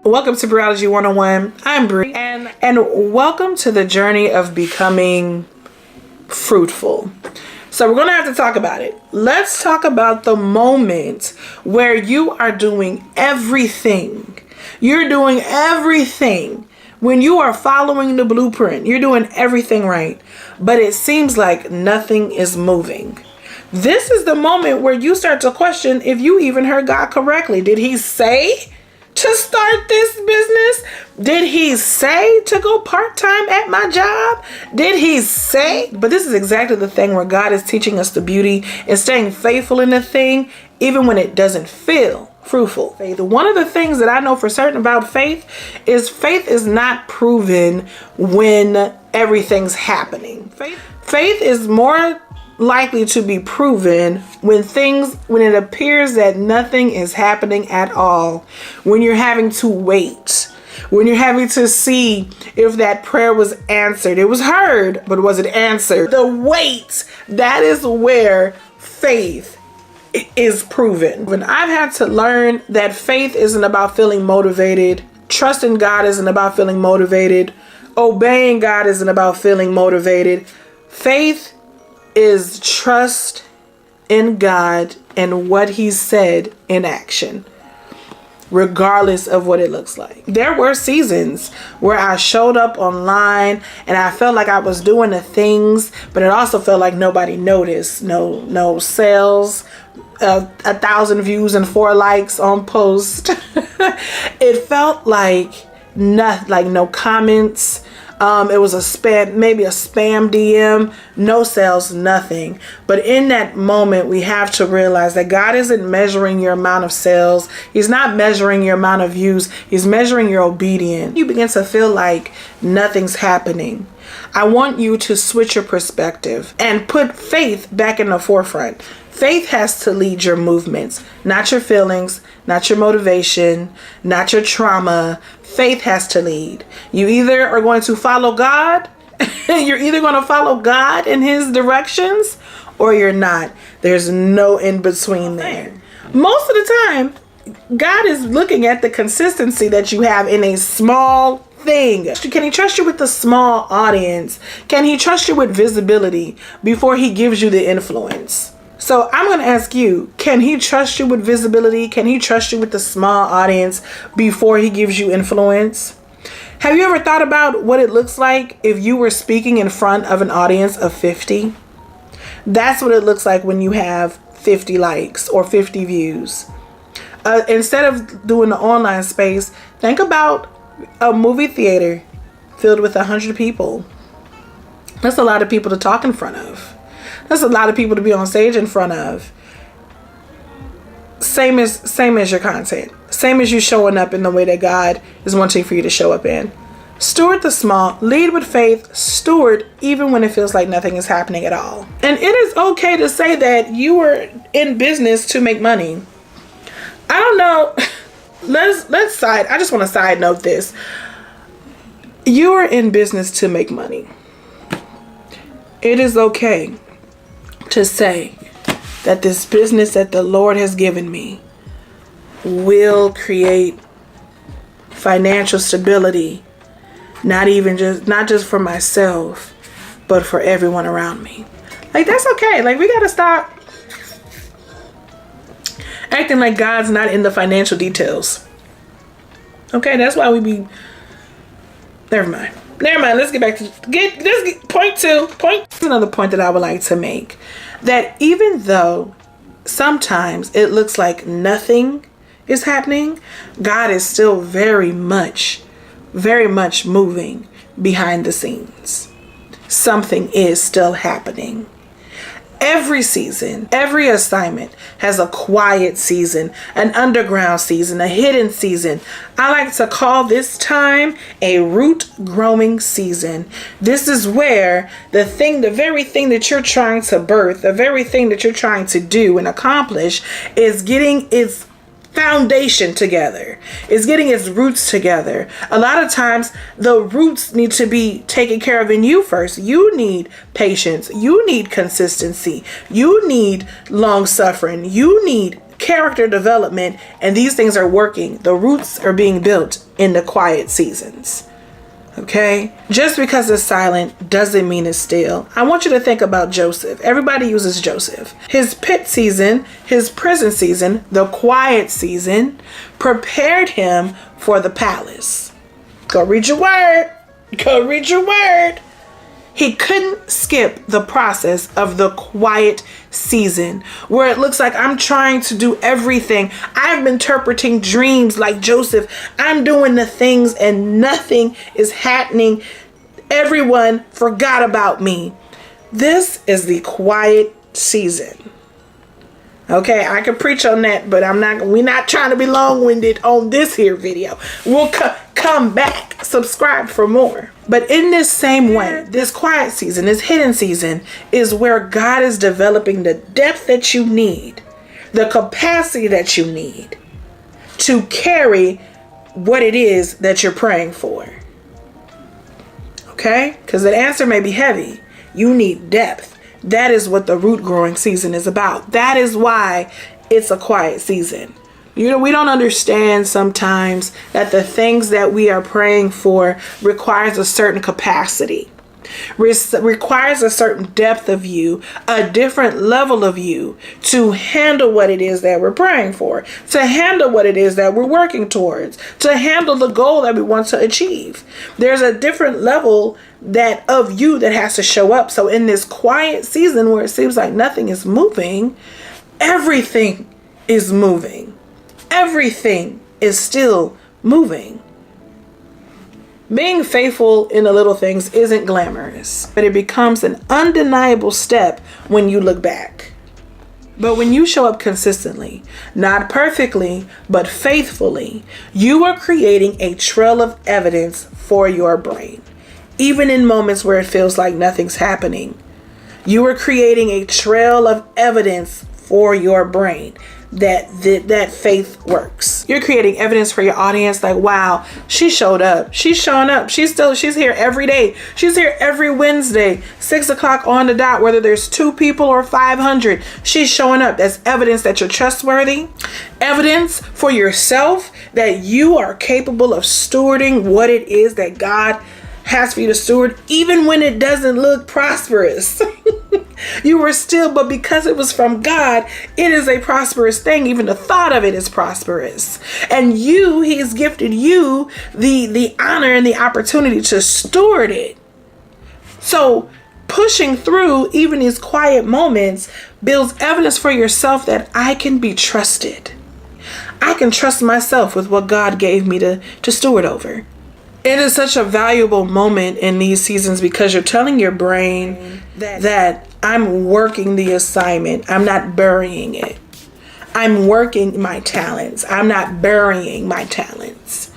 Welcome to Biology 101. I'm Bri, and welcome to the journey of becoming fruitful. So we're going to have to talk about it. Let's talk about the moment where you are doing everything. You're doing everything. When you are following the blueprint, you're doing everything right, but it seems like nothing is moving. This is the moment where you start to question if you even heard God correctly. Did he say to start this business? Did he say to go part-time at my job? Did he say? But this is exactly the thing where God is teaching us the beauty and staying faithful in the thing, even when it doesn't feel fruitful. One of the things that I know for certain about faith is not proven when everything's happening. Faith is more likely to be proven when it appears that nothing is happening at all, when you're having to wait, when you're having to see if that prayer was answered. It was heard, but was it answered? The wait, that is where faith is proven. When I've had to learn that faith isn't about feeling motivated, trusting God isn't about feeling motivated, obeying God isn't about feeling motivated. Faith is trust in God and what he said in action, regardless of what it looks like. There were seasons where I showed up online and I felt like I was doing the things, but it also felt like nobody noticed. No sales, 1,000 views and 4 likes on post. It felt like no comments. It was maybe a spam DM, no sales, nothing. But in that moment, we have to realize that God isn't measuring your amount of sales. He's not measuring your amount of views. He's measuring your obedience. You begin to feel like nothing's happening. I want you to switch your perspective and put faith back in the forefront. Faith has to lead your movements, not your feelings, not your motivation, not your trauma. Faith has to lead. You either are going to follow God, you're either going to follow God in his directions, or you're not. There's no in between there. Most of the time, God is looking at the consistency that you have in a small thing. Can he trust you with the small audience? Can he trust you with visibility before he gives you the influence? So I'm going to ask you, can he trust you with visibility? Can he trust you with the small audience before he gives you influence? Have you ever thought about what it looks like if you were speaking in front of an audience of 50? That's what it looks like when you have 50 likes or 50 views. Instead of doing the online space, think about a movie theater filled with 100 people. That's a lot of people to talk in front of. That's a lot of people to be on stage in front of. Same as your content. Same as you showing up in the way that God is wanting for you to show up in. Steward the small, lead with faith, steward even when it feels like nothing is happening at all. And it is okay to say that you were in business to make money. I don't know. I just want to side note this. You are in business to make money. It is okay to say that this business that the Lord has given me will create financial stability, not just for myself, but for everyone around me. Like, that's okay. Like, we got to stop acting like God's not in the financial details. Okay, that's why we be. Never mind. Let's get back to point two. Another point that I would like to make, that even though sometimes it looks like nothing is happening, God is still very much moving behind the scenes. Something is still happening. Every season, every assignment has a quiet season, an underground season, a hidden season. I like to call this time a root growing season. This is where the very thing that you're trying to birth, the very thing that you're trying to do and accomplish is getting its foundation together. It's getting its roots together. A lot of times the roots need to be taken care of in you first. You need patience. You need consistency. You need long suffering. You need character development, and these things are working. The roots are being built in the quiet seasons. Okay? Just because it's silent doesn't mean it's still. I want you to think about Joseph. Everybody uses Joseph. His pit season, his prison season, the quiet season prepared him for the palace. Go read your word. Go read your word. He couldn't skip the process of the quiet season where it looks like I'm trying to do everything. I've been interpreting dreams like Joseph. I'm doing the things and nothing is happening. Everyone forgot about me. This is the quiet season. Okay, I could preach on that, but we're not trying to be long-winded on this here video. We'll come back, subscribe for more. But in this same way, this quiet season, this hidden season, is where God is developing the depth that you need, the capacity that you need to carry what it is that you're praying for. Okay? Because the answer may be heavy. You need depth. That is what the root growing season is about. That is why it's a quiet season. You know, we don't understand sometimes that the things that we are praying for requires a certain capacity, requires a certain depth of you, a different level of you to handle what it is that we're praying for, to handle what it is that we're working towards, to handle the goal that we want to achieve. There's a different level that of you that has to show up. So in this quiet season where it seems like nothing is moving, everything is moving. Everything is still moving. Being faithful in the little things isn't glamorous, but it becomes an undeniable step when you look back. But when you show up consistently, not perfectly, but faithfully, you are creating a trail of evidence for your brain. Even in moments where it feels like nothing's happening, you are creating a trail of evidence for your brain that faith works. You're creating evidence for your audience like, wow, she showed up. She's showing up. She's here every day. She's here every Wednesday, 6 o'clock on the dot, whether there's 2 people or 500. She's showing up. That's evidence that you're trustworthy. Evidence for yourself that you are capable of stewarding what it is that God has for you to steward, even when it doesn't look prosperous. You were still, but because it was from God, it is a prosperous thing. Even the thought of it is prosperous. And He has gifted you the honor and the opportunity to steward it. So pushing through even these quiet moments builds evidence for yourself that I can be trusted. I can trust myself with what God gave me to steward over. It is such a valuable moment in these seasons because you're telling your brain that I'm working the assignment. I'm not burying it. I'm working my talents. I'm not burying my talents.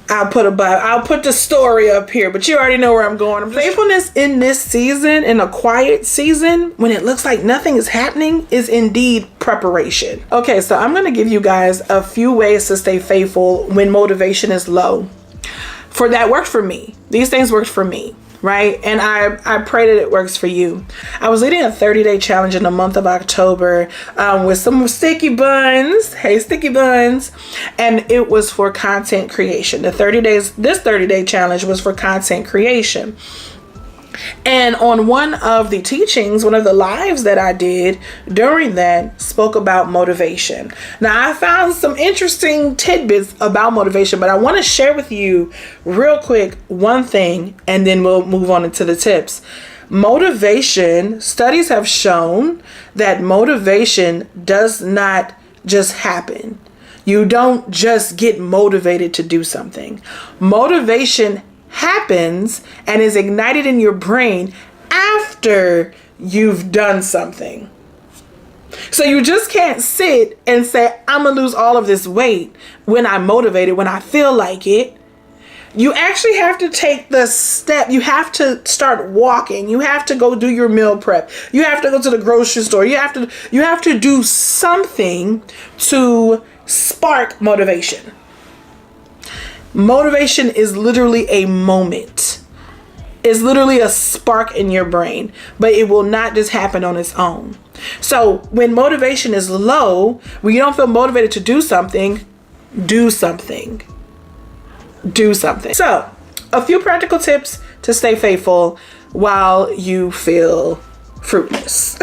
I'll put the story up here, but you already know where I'm going. Faithfulness in this season, in a quiet season, when it looks like nothing is happening, is indeed preparation. Okay, so I'm going to give you guys a few ways to stay faithful when motivation is low. That worked for me. These things worked for me, right? And I pray that it works for you. I was leading a 30-day challenge in the month of October with some sticky buns. Hey, sticky buns. And it was for content creation. This 30-day challenge was for content creation. And on one of the teachings, one of the lives that I did during that spoke about motivation. Now, I found some interesting tidbits about motivation, but I want to share with you real quick one thing, and then we'll move on into the tips. Motivation, studies have shown that motivation does not just happen. You don't just get motivated to do something. Motivation happens and is ignited in your brain after you've done something. So you just can't sit and say, I'm gonna lose all of this weight when I'm motivated, when I feel like it. You actually have to take the step. You have to start walking. You have to go do your meal prep. You have to go to the grocery store. You have to do something to spark motivation. Motivation is literally a moment. It's literally a spark in your brain, but it will not just happen on its own. So when motivation is low, when you don't feel motivated to do something, do something. Do something. So a few practical tips to stay faithful while you feel fruitless.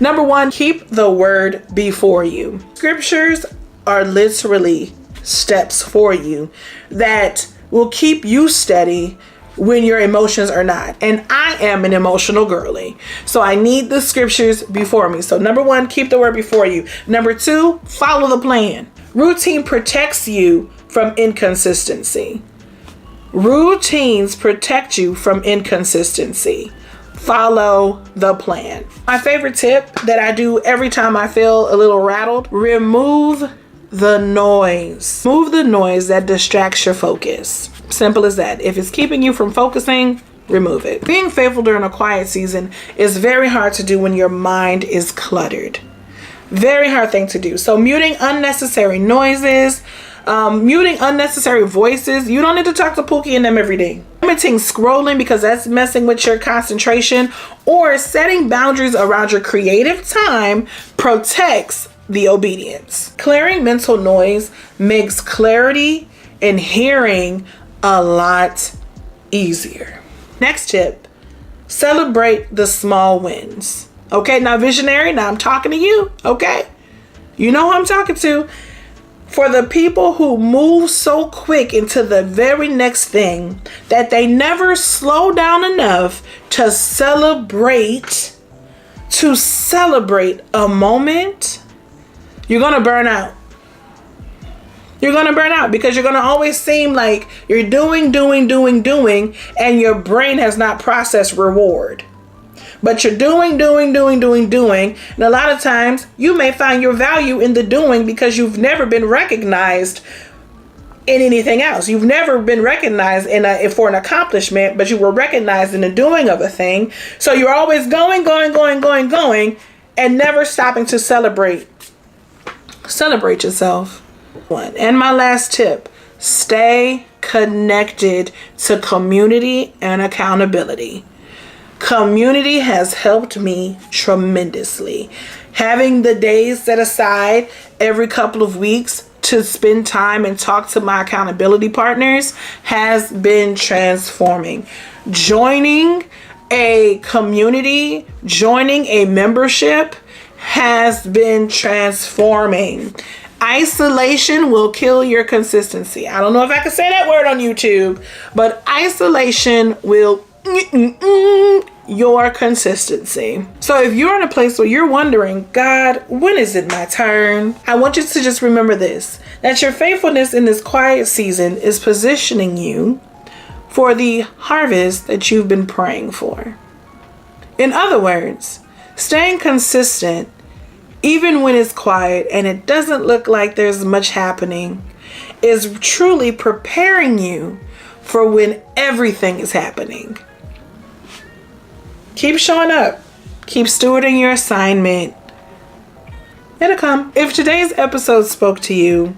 Number one, keep the word before you. Scriptures are literally steps for you that will keep you steady when your emotions are not. And I am an emotional girly, so I need the scriptures before me. So number one, keep the word before you. Number two, follow the plan. Routine protects you from inconsistency. Routines protect you from inconsistency. Follow the plan. My favorite tip that I do every time I feel a little rattled: remove the noise. Remove the noise that distracts your focus. Simple as that. If it's keeping you from focusing, remove it. Being faithful during a quiet season is very hard to do when your mind is cluttered. Very hard thing to do. So muting unnecessary noises, muting unnecessary voices. You don't need to talk to Pookie and them every day. Limiting scrolling because that's messing with your concentration, or setting boundaries around your creative time protects the obedience. Clearing mental noise makes clarity and hearing a lot easier. Next tip, celebrate the small wins. Okay, now visionary, now I'm talking to you, okay? You know who I'm talking to. For the people who move so quick into the very next thing that they never slow down enough to celebrate a moment, you're going to burn out. You're going to burn out because you're going to always seem like you're doing, and your brain has not processed reward. But you're doing. And a lot of times you may find your value in the doing because you've never been recognized in anything else. You've never been recognized for an accomplishment, but you were recognized in the doing of a thing. So you're always going, and never stopping to celebrate. Celebrate yourself. And my last tip, stay connected to community and accountability. Community has helped me tremendously. Having the days set aside every couple of weeks to spend time and talk to my accountability partners has been transforming. Joining a community, joining a membership has been transforming. Isolation will kill your consistency. I don't know if I can say that word on YouTube, but isolation will your consistency. So if you're in a place where you're wondering, God, when is it my turn? I want you to just remember this, that your faithfulness in this quiet season is positioning you for the harvest that you've been praying for. In other words, staying consistent even when it's quiet and it doesn't look like there's much happening is truly preparing you for when everything is happening. Keep showing up. Keep stewarding your assignment. It'll come. If today's episode spoke to you,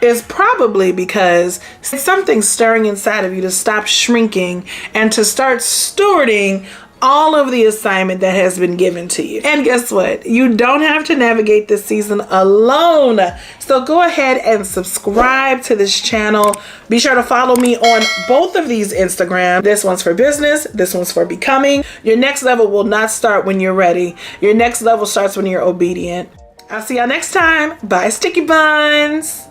it's probably because something's stirring inside of you to stop shrinking and to start stewarding all of the assignment that has been given to you. And guess what? You don't have to navigate this season alone. So go ahead and subscribe to this channel. Be sure to follow me on both of these Instagram. This one's for business. This one's for becoming. Your next level will not start when you're ready. Your next level starts when you're obedient. I'll see y'all next time. Bye, Sticky Buns.